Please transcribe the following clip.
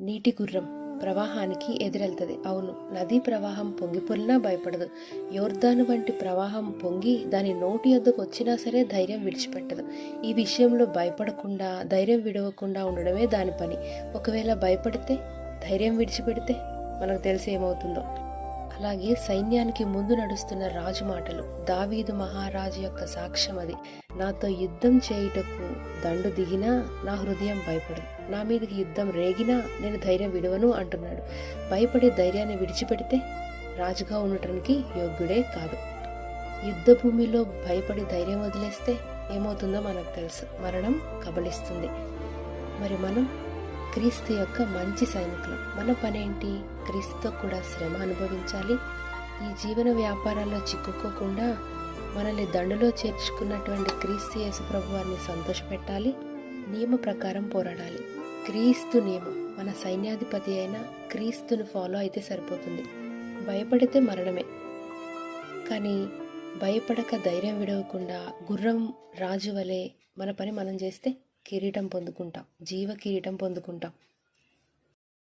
నీటి గుర్రం ప్రవాహానికి ఎదురెళ్తుంది. అవును, నదీ ప్రవాహం పొంగిపొలినా భయపడదు. యోర్దాను వంటి ప్రవాహం పొంగి దాని నోటి యొద్దకు వచ్చినా సరే ధైర్యం విడిచిపెట్టదు. ఈ విషయంలో భయపడకుండా, ధైర్యం విడవకుండా ఉండడమే దాని పని. ఒకవేళ భయపడితే, ధైర్యం విడిచిపెడితే మనకు తెలిసి ఏమవుతుందో. అలాగే సైన్యానికి ముందు నడుస్తున్న రాజు మాటలు, దావీదు మహారాజు యొక్క సాక్ష్యం అది. నాతో యుద్ధం చేయుటకు దండు దిగినా నా హృదయం భయపడదు, నా మీదకి యుద్ధం రేగినా నేను ధైర్యం విడవను అంటున్నాడు. భయపడే ధైర్యాన్ని విడిచిపెడితే రాజుగా ఉండటానికి యోగ్యుడే కాదు. యుద్ధ భూమిలో భయపడి ధైర్యం వదిలేస్తే ఏమవుతుందో మనకు తెలుసు, మరణం కబళిస్తుంది. మరి మనం క్రీస్తు యొక్క మంచి సైనికులు. మన పనేంటి? క్రీస్తుతో కూడా శ్రమ అనుభవించాలి. ఈ జీవన వ్యాపారాల్లో చిక్కుకోకుండా మనల్ని దండులో చేర్చుకున్నటువంటి క్రీస్తు యేసు ప్రభు వారిని సంతోషపెట్టాలి. నియమ ప్రకారం పోరాడాలి. క్రీస్తు నియమం, మన సైన్యాధిపతి అయిన క్రీస్తుని ఫాలో అయితే సరిపోతుంది. భయపడితే మరణమే. కానీ భయపడక ధైర్యం విడవకుండా గుర్రం రాజు వలె మన పని మనం చేస్తే కిరీటం పొందుకుంటాం, జీవ కిరీటం పొందుకుంటాం.